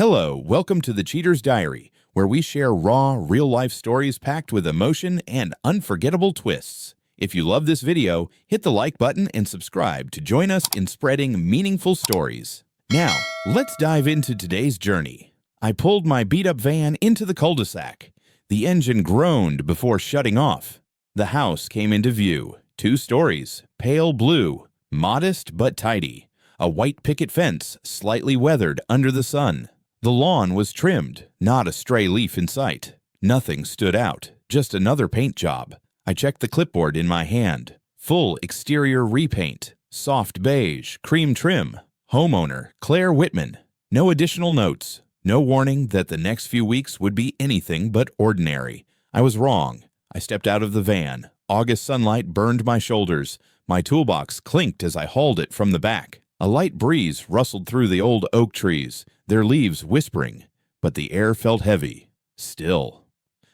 Hello, welcome to the Cheater's Diary, where we share raw, real-life stories packed with emotion and unforgettable twists. If you love this video, hit the like button and subscribe to join us in spreading meaningful stories. Now, let's dive into today's journey. I pulled my beat-up van into the cul-de-sac. The engine groaned before shutting off. The house came into view. 2 stories, pale blue, modest but tidy. A white picket fence, slightly weathered under the sun. The lawn was trimmed, not a stray leaf in sight. Nothing stood out, just another paint job. I checked the clipboard in my hand. Full exterior repaint, soft beige, cream trim. Homeowner, Claire Whitman. No additional notes. No warning that the next few weeks would be anything but ordinary. I was wrong. I stepped out of the van. August sunlight burned my shoulders. My toolbox clinked as I hauled it from the back. A light breeze rustled through the old oak trees, their leaves whispering, but the air felt heavy, still.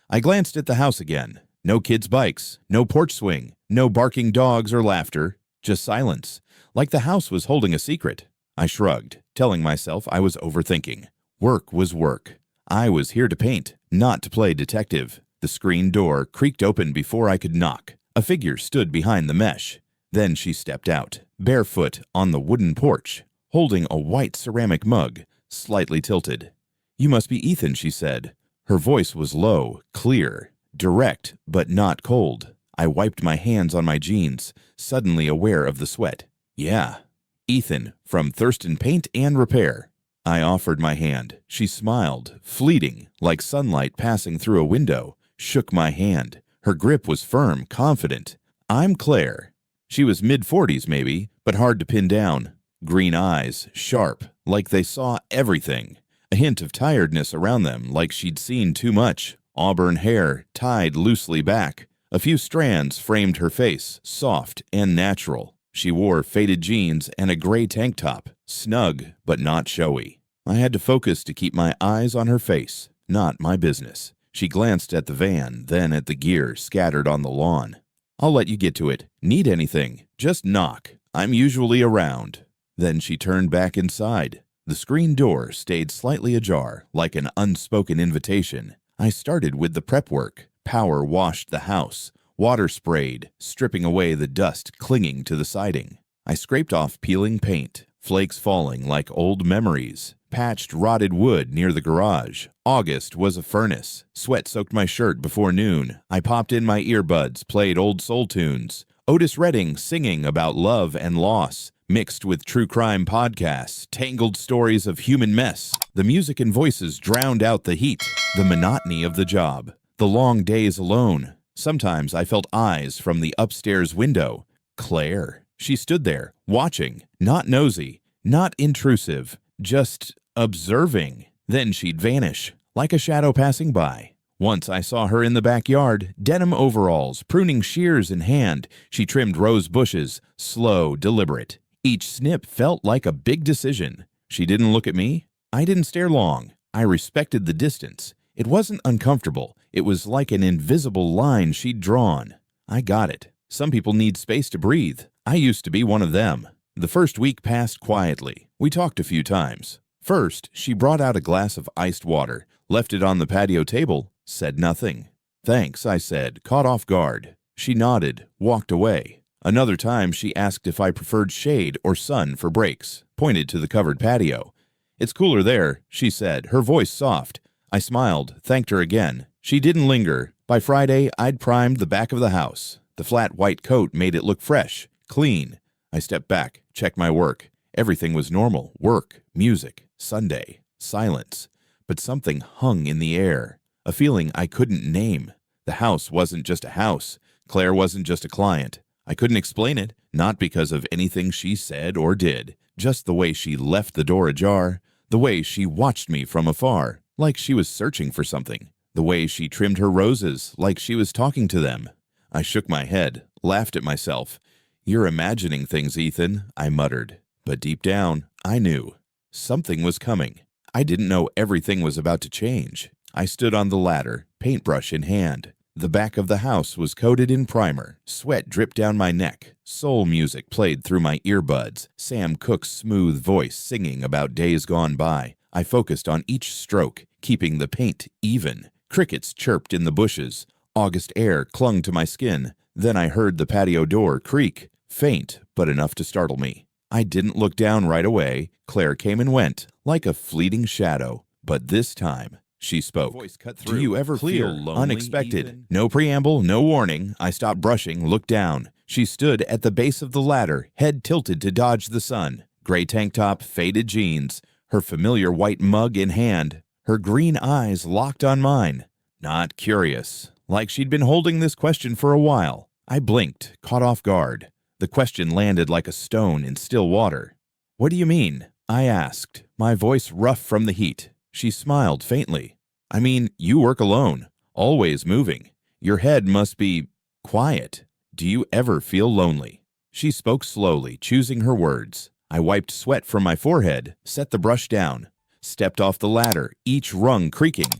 I glanced at the house again. No kids' bikes, no porch swing, no barking dogs or laughter, just silence, like the house was holding a secret. I shrugged, telling myself I was overthinking. Work was work. I was here to paint, not to play detective. The screen door creaked open before I could knock. A figure stood behind the mesh. Then she stepped out, barefoot on the wooden porch, holding a white ceramic mug, slightly tilted. "You must be Ethan," she said. Her voice was low, clear, direct, but not cold. I wiped my hands on my jeans, suddenly aware of the sweat. "Yeah, Ethan, from Thurston Paint and Repair." I offered my hand. She smiled, fleeting, like sunlight passing through a window, shook my hand. Her grip was firm, confident. "I'm Claire." She was mid-40s maybe, but hard to pin down. Green eyes, sharp, like they saw everything. A hint of tiredness around them, like she'd seen too much. Auburn hair, tied loosely back. A few strands framed her face, soft and natural. She wore faded jeans and a gray tank top, snug but not showy. I had to focus to keep my eyes on her face, not my business. She glanced at the van, then at the gear scattered on the lawn. "I'll let you get to it. Need anything? Just knock. I'm usually around." Then she turned back inside. The screen door stayed slightly ajar, like an unspoken invitation. I started with the prep work. Power washed the house. Water sprayed, stripping away the dust clinging to the siding. I scraped off peeling paint, flakes falling like old memories. Patched rotted wood near the garage. August was a furnace. Sweat soaked my shirt before noon. I popped in my earbuds, played old soul tunes. Otis Redding singing about love and loss, mixed with true crime podcasts, tangled stories of human mess. The music and voices drowned out the heat, the monotony of the job, the long days alone. Sometimes I felt eyes from the upstairs window. Claire. She stood there, watching, not nosy, not intrusive, just observing. Then she'd vanish, like a shadow passing by. Once I saw her in the backyard, denim overalls, pruning shears in hand. She trimmed rose bushes, slow, deliberate. Each snip felt like a big decision. She didn't look at me. I didn't stare long. I respected the distance. It wasn't uncomfortable. It was like an invisible line she'd drawn. I got it. Some people need space to breathe. I used to be one of them. The first week passed quietly. We talked a few times. First, she brought out a glass of iced water, left it on the patio table, said nothing. "Thanks," I said, caught off guard. She nodded, walked away. Another time, she asked if I preferred shade or sun for breaks, pointed to the covered patio. "It's cooler there," she said, her voice soft. I smiled, thanked her again. She didn't linger. By Friday, I'd primed the back of the house. The flat white coat made it look fresh, clean. I stepped back, checked my work. Everything was normal. Work, music, Sunday, silence. But something hung in the air, a feeling I couldn't name. The house wasn't just a house. Claire wasn't just a client. I couldn't explain it, not because of anything she said or did, just the way she left the door ajar, the way she watched me from afar, like she was searching for something, the way she trimmed her roses, like she was talking to them. I shook my head, laughed at myself. "You're imagining things, Ethan," I muttered. But deep down, I knew. Something was coming. I didn't know everything was about to change. I stood on the ladder, paintbrush in hand. The back of the house was coated in primer. Sweat dripped down my neck. Soul music played through my earbuds. Sam Cooke's smooth voice singing about days gone by. I focused on each stroke, keeping the paint even. Crickets chirped in the bushes. August air clung to my skin. Then I heard the patio door creak, faint but enough to startle me. I didn't look down right away. Claire came and went, like a fleeting shadow. But this time, she spoke. Voice cut through. Do you ever Clear, feel lonely, unexpected? even? No preamble, no warning. I stopped brushing, looked down. She stood at the base of the ladder, head tilted to dodge the sun. Gray tank top, faded jeans, her familiar white mug in hand, her green eyes locked on mine. Not curious, like she'd been holding this question for a while. I blinked, caught off guard. The question landed like a stone in still water. What do you mean? I asked, my voice rough from the heat. She smiled faintly. I mean, you work alone, always moving. Your head must be quiet. Do you ever feel lonely? She spoke slowly, choosing her words. I wiped sweat from my forehead, set the brush down, stepped off the ladder, each rung creaking.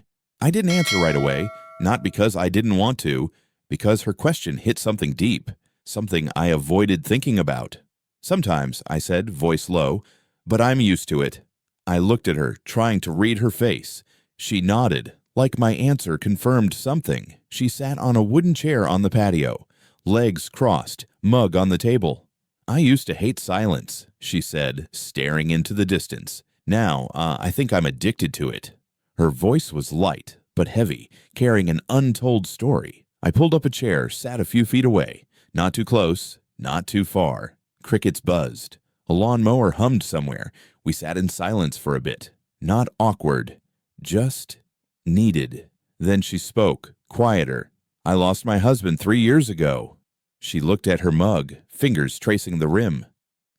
I didn't answer right away, not because I didn't want to, because her question hit something deep, something I avoided thinking about. Sometimes, I said, voice low, but I'm used to it. I looked at her, trying to read her face. She nodded, like my answer confirmed something. She sat on a wooden chair on the patio, legs crossed, mug on the table. I used to hate silence, she said, staring into the distance. Now, I think I'm addicted to it. Her voice was light, but heavy, carrying an untold story. I pulled up a chair, sat a few feet away. Not too close, not too far. Crickets buzzed. A lawnmower hummed somewhere. We sat in silence for a bit. Not awkward, just needed. Then she spoke, quieter. I lost my husband 3 years ago. She looked at her mug, fingers tracing the rim.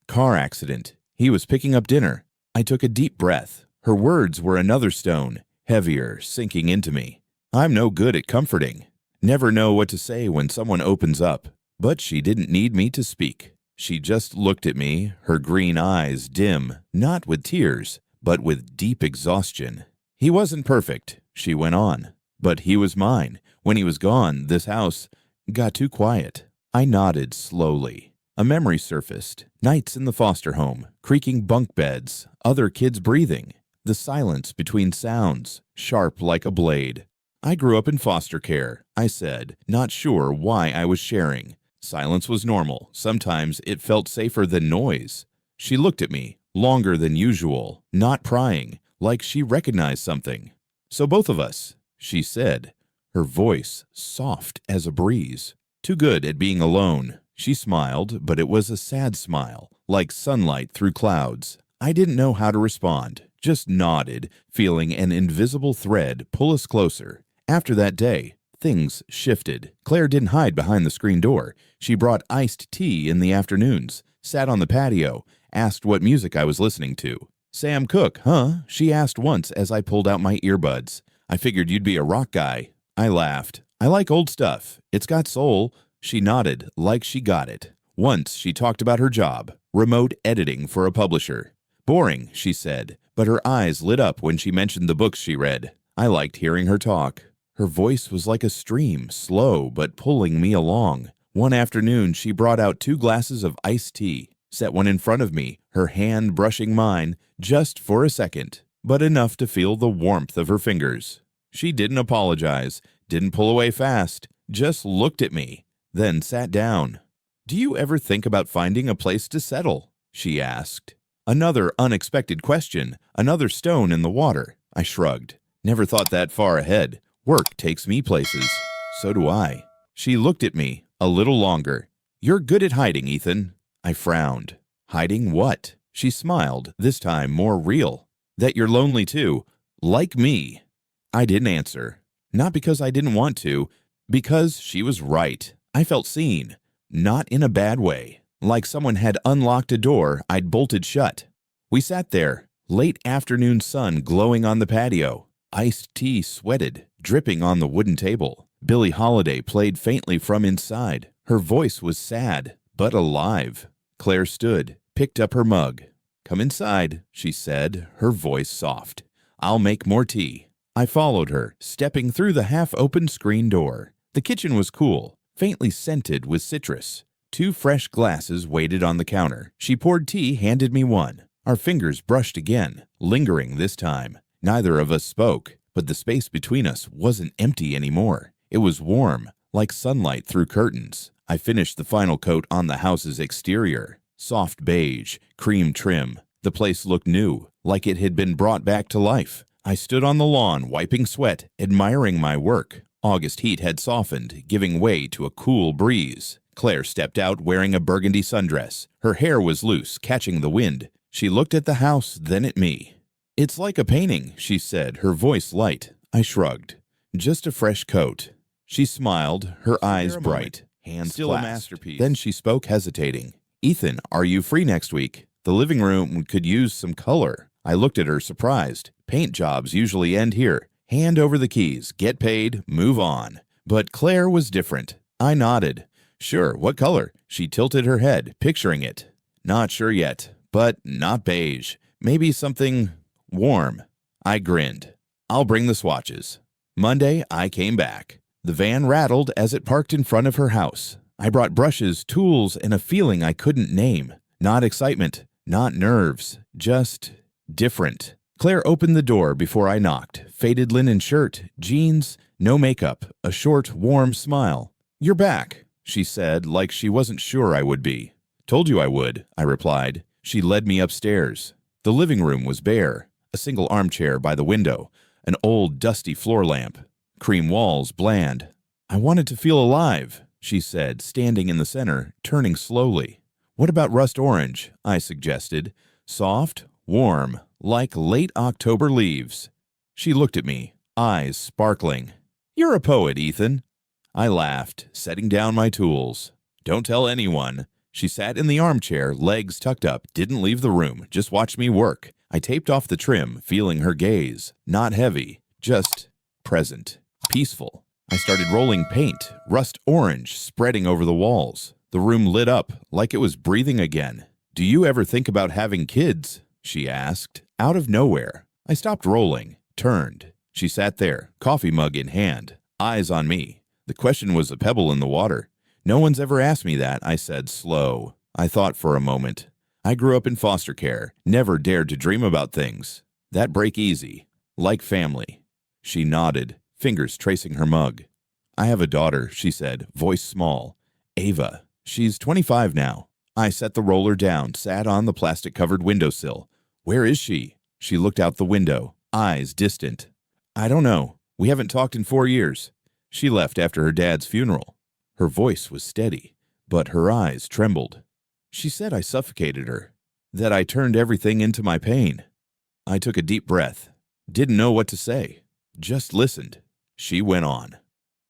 Car accident. He was picking up dinner. I took a deep breath. Her words were another stone, heavier, sinking into me. I'm no good at comforting. Never know what to say when someone opens up. But she didn't need me to speak. She just looked at me, her green eyes dim, not with tears, but with deep exhaustion. He wasn't perfect, she went on, but he was mine. When he was gone, this house got too quiet. I nodded slowly. A memory surfaced. Nights in the foster home, creaking bunk beds, other kids breathing. The silence between sounds, sharp like a blade. I grew up in foster care, I said, not sure why I was sharing. Silence was normal. Sometimes it felt safer than noise. She looked at me, longer than usual, not prying, like she recognized something. So both of us, she said, her voice soft as a breeze. Too good at being alone. She smiled, but it was a sad smile, like sunlight through clouds. I didn't know how to respond, just nodded, feeling an invisible thread pull us closer. After that day, things shifted. Claire didn't hide behind the screen door. She brought iced tea in the afternoons, sat on the patio, asked what music I was listening to. Sam Cooke, huh? She asked once as I pulled out my earbuds. I figured you'd be a rock guy. I laughed. I like old stuff. It's got soul. She nodded, like she got it. Once she talked about her job, remote editing for a publisher. Boring, she said, but her eyes lit up when she mentioned the books she read. I liked hearing her talk. Her voice was like a stream, slow but pulling me along. One afternoon, she brought out 2 glasses of iced tea, set one in front of me, her hand brushing mine, just for a second, but enough to feel the warmth of her fingers. She didn't apologize, didn't pull away fast, just looked at me, then sat down. Do you ever think about finding a place to settle? She asked. Another unexpected question, another stone in the water. I shrugged. Never thought that far ahead. Work takes me places. So do I. She looked at me a little longer. You're good at hiding, Ethan. I frowned. Hiding what? She smiled, this time more real. That you're lonely too, like me. I didn't answer. Not because I didn't want to, because she was right. I felt seen, not in a bad way, like someone had unlocked a door I'd bolted shut. We sat there, late afternoon sun glowing on the patio. Iced tea sweated, dripping on the wooden table. Billie Holiday played faintly from inside. Her voice was sad, but alive. Claire stood, picked up her mug. Come inside, she said, her voice soft. I'll make more tea. I followed her, stepping through the half-open screen door. The kitchen was cool, faintly scented with citrus. 2 fresh glasses waited on the counter. She poured tea, handed me one. Our fingers brushed again, lingering this time. Neither of us spoke, but the space between us wasn't empty anymore. It was warm, like sunlight through curtains. I finished the final coat on the house's exterior. Soft beige, cream trim. The place looked new, like it had been brought back to life. I stood on the lawn, wiping sweat, admiring my work. August heat had softened, giving way to a cool breeze. Claire stepped out wearing a burgundy sundress. Her hair was loose, catching the wind. She looked at the house, then at me. "It's like a painting," she said, her voice light. I shrugged. "Just a fresh coat." She smiled, her eyes bright, hands Still a clasped. masterpiece. Then she spoke, hesitating. "Ethan, are you free next week? The living room could use some color." I looked at her, surprised. Paint jobs usually end here. Hand over the keys, get paid, move on. But Claire was different. I nodded. "Sure, what color?" She tilted her head, picturing it. "Not sure yet, but not beige. Maybe something warm." I grinned. "I'll bring the swatches." Monday, I came back. The van rattled as it parked in front of her house. I brought brushes, tools, and a feeling I couldn't name. Not excitement, not nerves, just different. Claire opened the door before I knocked. Faded linen shirt, jeans, no makeup, a short, warm smile. "You're back," she said, like she wasn't sure I would be. "Told you I would," I replied. She led me upstairs. The living room was bare. A single armchair by the window, an old, dusty floor lamp. Cream walls, bland. "I wanted to feel alive," she said, standing in the center, turning slowly. "What about rust orange?" I suggested. "Soft, warm, like late October leaves." She looked at me, eyes sparkling. "You're a poet, Ethan." I laughed, setting down my tools. "Don't tell anyone." She sat in the armchair, legs tucked up, didn't leave the room, just watched me work. I taped off the trim, feeling her gaze. Not heavy, just present, peaceful. I started rolling paint, rust orange, spreading over the walls. The room lit up, like it was breathing again. "Do you ever think about having kids?" she asked, out of nowhere. I stopped rolling, turned. She sat there, coffee mug in hand, eyes on me. The question was a pebble in the water. "No one's ever asked me that," I said, slow. I thought for a moment. I grew up in foster care, never dared to dream about things that break easy, like family. She nodded, fingers tracing her mug. "I have a daughter," she said, voice small. "Ava. She's 25 now." I set the roller down, sat on the plastic-covered windowsill. "Where is she?" She looked out the window, eyes distant. "I don't know. We haven't talked in 4 years. She left after her dad's funeral." Her voice was steady, but her eyes trembled. "She said I suffocated her, that I turned everything into my pain." I took a deep breath. Didn't know what to say. Just listened. She went on.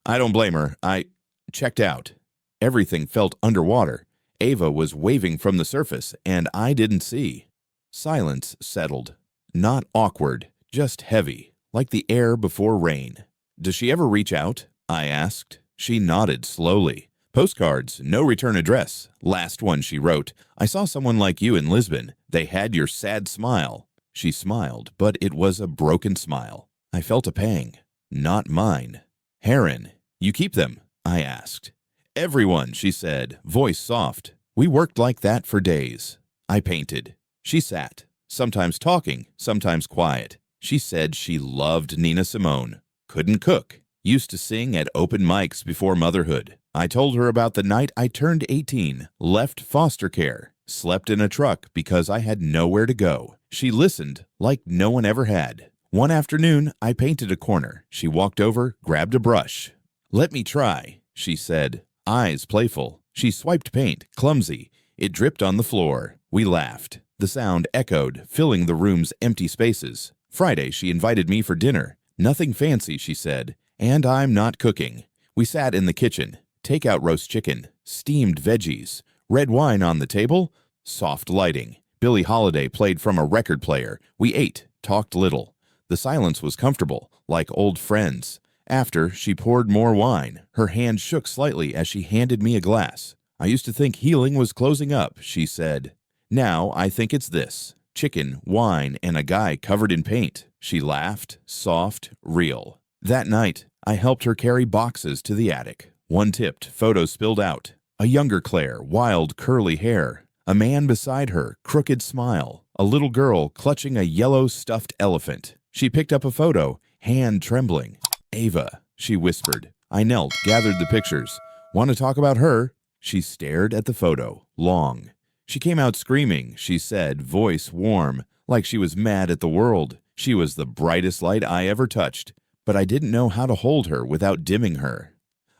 "I don't blame her. I checked out." Everything felt underwater. Ava was waving from the surface, and I didn't see. Silence settled. Not awkward, just heavy, like the air before rain. "Does she ever reach out?" I asked. She nodded slowly. "Postcards, no return address. Last one she wrote. I saw someone like you in Lisbon. They had your sad smile." She smiled, but it was a broken smile. I felt a pang. Not mine. "Heron, you keep them?" I asked. "Everyone," she said, voice soft. We worked like that for days. I painted. She sat, sometimes talking, sometimes quiet. She said she loved Nina Simone. Couldn't cook. Used to sing at open mics before motherhood. I told her about the night I turned 18, left foster care, slept in a truck because I had nowhere to go. She listened like no one ever had. One afternoon, I painted a corner. She walked over, grabbed a brush. "Let me try," she said, eyes playful. She swiped paint, clumsy. It dripped on the floor. We laughed. The sound echoed, filling the room's empty spaces. Friday, she invited me for dinner. "Nothing fancy," she said, "and I'm not cooking." We sat in the kitchen. Takeout roast chicken, steamed veggies, red wine on the table, soft lighting. Billie Holiday played from a record player. We ate, talked little. The silence was comfortable, like old friends. After, she poured more wine. Her hand shook slightly as she handed me a glass. "I used to think healing was closing up," she said. "Now I think it's this. Chicken, wine, and a guy covered in paint." She laughed, soft, real. That night, I helped her carry boxes to the attic. One tipped, photos spilled out. A younger Claire, wild curly hair. A man beside her, crooked smile. A little girl clutching a yellow stuffed elephant. She picked up a photo, hand trembling. "Ava," she whispered. I knelt, gathered the pictures. "Want to talk about her?" She stared at the photo, long. "She came out screaming," she said, voice warm, like she was mad at the world. She was the brightest light I ever touched, but I didn't know how to hold her without dimming her.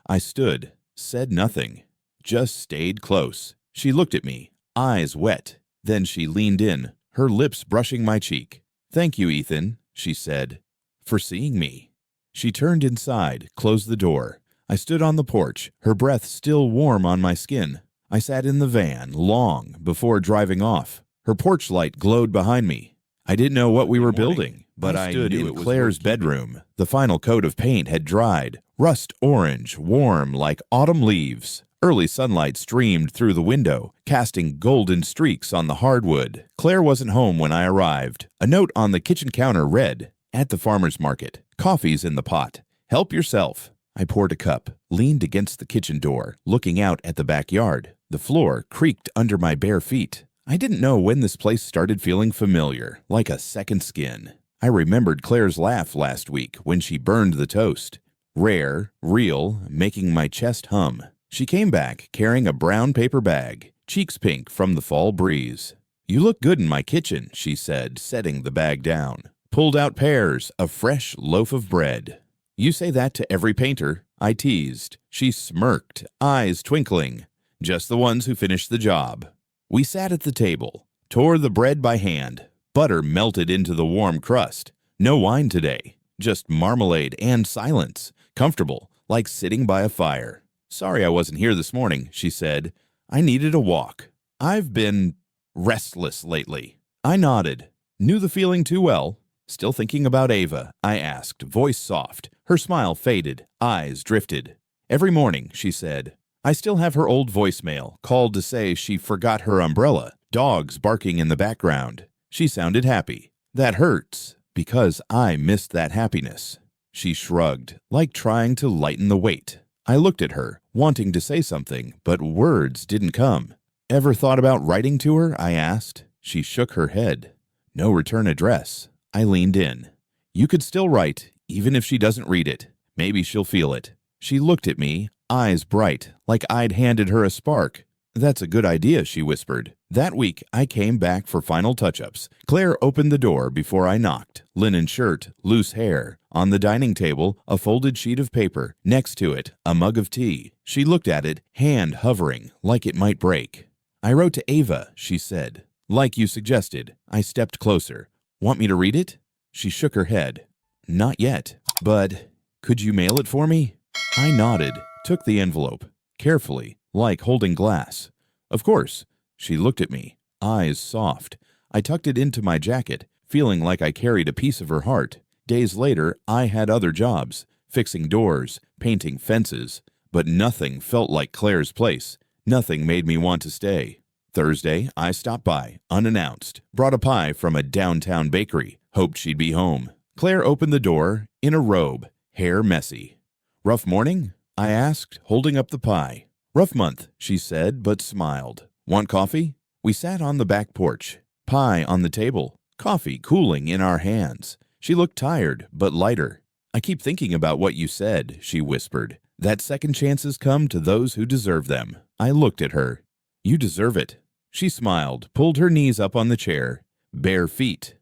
I stood, said nothing, just stayed close. She looked at me, eyes wet. Then she leaned in, her lips brushing my cheek. "Thank you, Ethan," she said, "for seeing me." She turned inside, closed the door. I stood on the porch, her breath still warm on my skin. I sat in the van, long, before driving off. Her porch light glowed behind me. I didn't know what we were building, but I stood in Claire's bedroom. The final coat of paint had dried, rust orange, warm like autumn leaves. Early sunlight streamed through the window, casting golden streaks on the hardwood. Claire wasn't home when I arrived. A note on the kitchen counter read, "At the farmer's market. Coffee's in the pot. Help yourself." I poured a cup, leaned against the kitchen door, looking out at the backyard. The floor creaked under my bare feet. I didn't know when this place started feeling familiar, like a second skin. I remembered Claire's laugh last week when she burned the toast. Rare, real, making my chest hum. She came back carrying a brown paper bag, cheeks pink from the fall breeze. "You look good in my kitchen," she said, setting the bag down. Pulled out pears, a fresh loaf of bread. "You say that to every painter," I teased. She smirked, eyes twinkling. "Just the ones who finish the job." We sat at the table, tore the bread by hand. Butter melted into the warm crust. No wine today, just marmalade and silence. Comfortable, like sitting by a fire. "Sorry I wasn't here this morning," she said. "I needed a walk. I've been restless lately." I nodded. Knew the feeling too well. "Still thinking about Ava?" I asked, voice soft. Her smile faded, eyes drifted. "Every morning," she said. I still have her old voicemail, called to say she forgot her umbrella, dogs barking in the background. She sounded happy. That hurts, because I missed that happiness. She shrugged, like trying to lighten the weight. I looked at her, wanting to say something, but words didn't come. "Ever thought about writing to her?" I asked. She shook her head. "No return address." I leaned in. "You could still write, even if she doesn't read it. Maybe she'll feel it." She looked at me, eyes bright, like I'd handed her a spark. "That's a good idea," she whispered. That week, I came back for final touch-ups. Claire opened the door before I knocked. Linen shirt, loose hair. On the dining table, a folded sheet of paper. Next to it, a mug of tea. She looked at it, hand hovering, like it might break. "I wrote to Ava," she said. "Like you suggested." I stepped closer. "Want me to read it?" She shook her head. "Not yet, but could you mail it for me?" I nodded, took the envelope, carefully, like holding glass. "Of course." She looked at me, eyes soft. I tucked it into my jacket, feeling like I carried a piece of her heart. Days later, I had other jobs, fixing doors, painting fences, but nothing felt like Claire's place. Nothing made me want to stay. Thursday, I stopped by, unannounced, brought a pie from a downtown bakery, hoped she'd be home. Claire opened the door, in a robe, hair messy. "Rough morning?" I asked, holding up the pie. "Rough month," she said, but smiled. "Want coffee?" We sat on the back porch, pie on the table, coffee cooling in our hands. She looked tired, but lighter. "I keep thinking about what you said," she whispered. "That second chances come to those who deserve them." I looked at her. "You deserve it." She smiled, pulled her knees up on the chair. "Bare feet."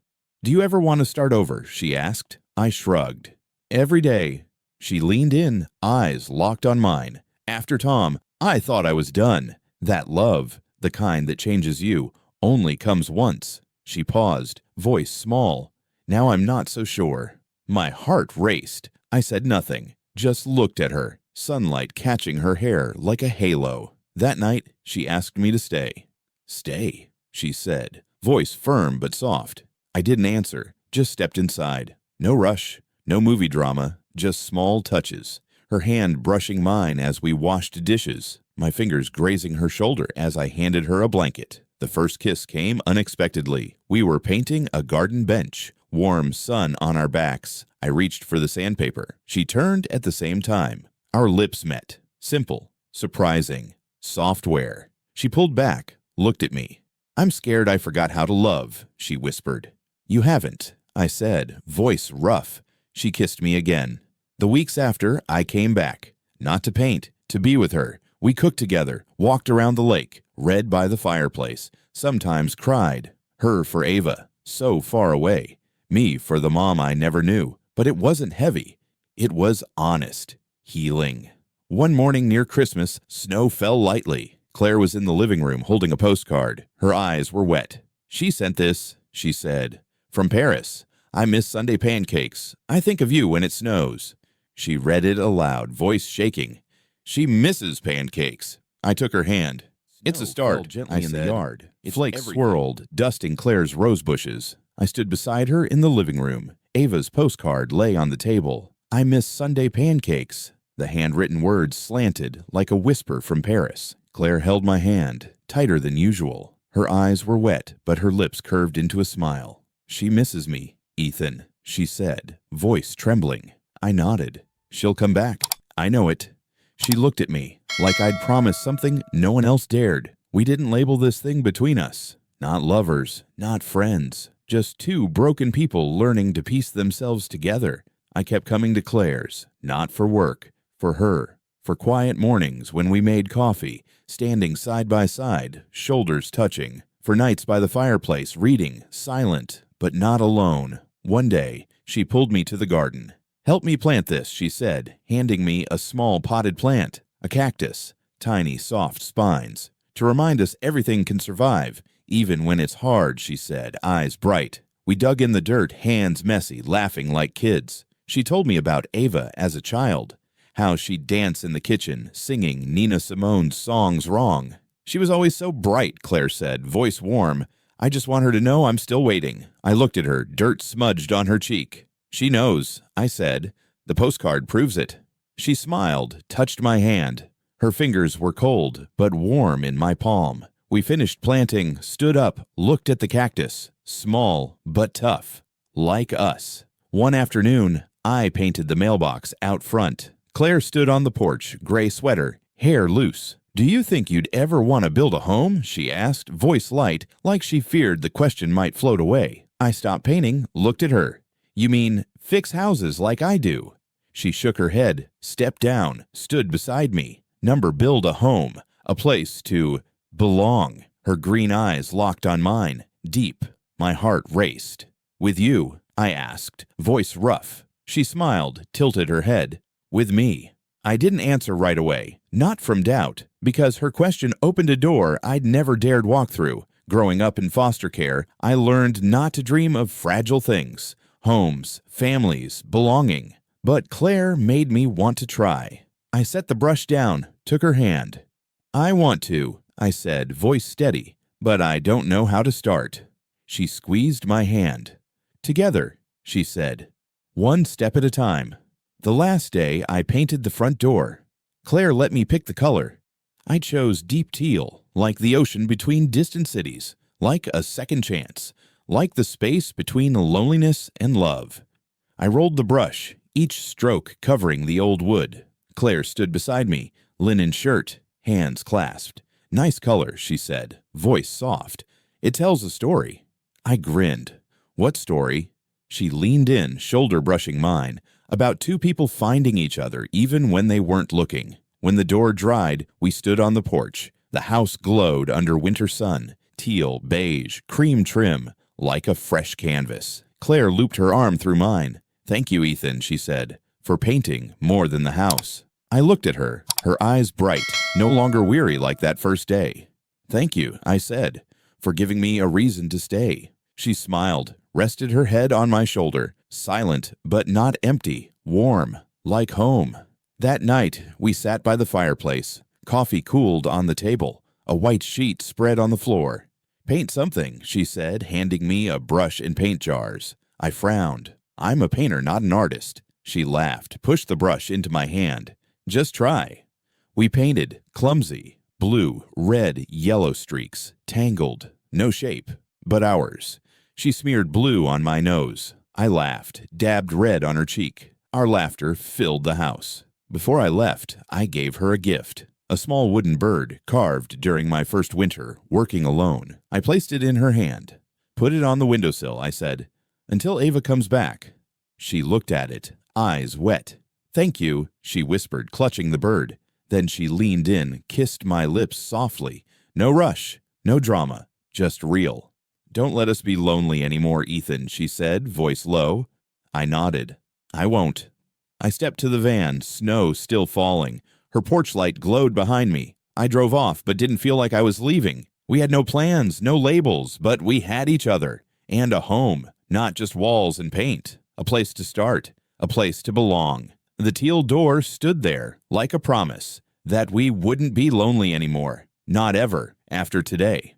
"Do you ever want to start over?" she asked. I shrugged. "Every day." She leaned in, eyes locked on mine. "After Tom, I thought I was done. That love, the kind that changes you, only comes once." She paused, voice small. "Now I'm not so sure." My heart raced. I said nothing, just looked at her, sunlight catching her hair like a halo. That night, she asked me to stay. "Stay," she said, voice firm but soft. I didn't answer, just stepped inside. No rush, no movie drama, just small touches. Her hand brushing mine as we washed dishes, my fingers grazing her shoulder as I handed her a blanket. The first kiss came unexpectedly. We were painting a garden bench, warm sun on our backs. I reached for the sandpaper. She turned at the same time. Our lips met. Simple, surprising, software. She pulled back, looked at me. "I'm scared I forgot how to love," she whispered. "You haven't," I said, voice rough. She kissed me again. The weeks after, I came back, not to paint, to be with her. We cooked together, walked around the lake, read by the fireplace, sometimes cried. Her for Ava, so far away. Me for the mom I never knew. But it wasn't heavy. It was honest, healing. One morning near Christmas, snow fell lightly. Claire was in the living room holding a postcard. Her eyes were wet. "She sent this," she said. "From Paris. I miss Sunday pancakes. I think of you when it snows." She read it aloud, voice shaking. "She misses pancakes." I took her hand. "It's a start," I said. In the yard. Flakes swirled, dusting Claire's rose bushes. I stood beside her in the living room. Ava's postcard lay on the table. "I miss Sunday pancakes." The handwritten words slanted like a whisper from Paris. Claire held my hand, tighter than usual. Her eyes were wet, but her lips curved into a smile. "She misses me, Ethan," she said, voice trembling. I nodded. "She'll come back. I know it." She looked at me, like I'd promised something no one else dared. We didn't label this thing between us. Not lovers, not friends. Just two broken people learning to piece themselves together. I kept coming to Claire's, not for work, for her. For quiet mornings when we made coffee, standing side by side, shoulders touching. For nights by the fireplace, reading, silent, but not alone. One day, she pulled me to the garden. "Help me plant this," she said, handing me a small potted plant, a cactus, tiny soft spines. "To remind us everything can survive, even when it's hard," she said, eyes bright. We dug in the dirt, hands messy, laughing like kids. She told me about Ava as a child, how she'd dance in the kitchen, singing Nina Simone's songs wrong. "She was always so bright," Claire said, voice warm. "I just want her to know I'm still waiting." I looked at her, dirt smudged on her cheek. "She knows," I said. "The postcard proves it." She smiled, touched my hand. Her fingers were cold, but warm in my palm. We finished planting, stood up, looked at the cactus. Small, but tough. Like us. One afternoon, I painted the mailbox out front. Claire stood on the porch, gray sweater, hair loose. "Do you think you'd ever want to build a home?" she asked, voice light, like she feared the question might float away. I stopped painting, looked at her. "You mean fix houses like I do?" She shook her head, stepped down, stood beside me. Build a home, a place to belong. Her green eyes locked on mine, deep. My heart raced. "With you?" I asked, voice rough. She smiled, tilted her head. "With me." I didn't answer right away, not from doubt, because her question opened a door I'd never dared walk through. Growing up in foster care, I learned not to dream of fragile things, homes, families, belonging. But Claire made me want to try. I set the brush down, took her hand. "I want to," I said, voice steady, "but I don't know how to start." She squeezed my hand. "Together," she said, "one step at a time." The last day, I painted the front door. Claire let me pick the color. I chose deep teal, like the ocean between distant cities, like a second chance, like the space between loneliness and love. I rolled the brush, each stroke covering the old wood. Claire stood beside me, linen shirt, hands clasped. "Nice color," she said, voice soft. "It tells a story." I grinned. "What story?" She leaned in, shoulder brushing mine, about two people finding each other even when they weren't looking. When the door dried, we stood on the porch. The house glowed under winter sun, teal, beige, cream trim, like a fresh canvas. Claire looped her arm through mine. "Thank you, Ethan," she said, "for painting more than the house." I looked at her, her eyes bright, no longer weary like that first day. "Thank you," I said, "for giving me a reason to stay." She smiled, rested her head on my shoulder, silent but not empty, warm, like home. That night, we sat by the fireplace. Coffee cooled on the table, a white sheet spread on the floor. "Paint something," she said, handing me a brush and paint jars. I frowned. "I'm a painter, not an artist." She laughed, pushed the brush into my hand. "Just try." We painted, clumsy, blue, red, yellow streaks, tangled, no shape, but ours. She smeared blue on my nose. I laughed, dabbed red on her cheek. Our laughter filled the house. Before I left, I gave her a gift. A small wooden bird, carved during my first winter, working alone. I placed it in her hand. "Put it on the windowsill," I said, "until Ava comes back." She looked at it, eyes wet. "Thank you," she whispered, clutching the bird. Then she leaned in, kissed my lips softly. "No rush, no drama, just real." "Don't let us be lonely anymore, Ethan," she said, voice low. I nodded. "I won't." I stepped to the van, snow still falling. Her porch light glowed behind me. I drove off, but didn't feel like I was leaving. We had no plans, no labels, but we had each other. And a home, not just walls and paint. A place to start, a place to belong. The teal door stood there, like a promise, that we wouldn't be lonely anymore. Not ever, after today.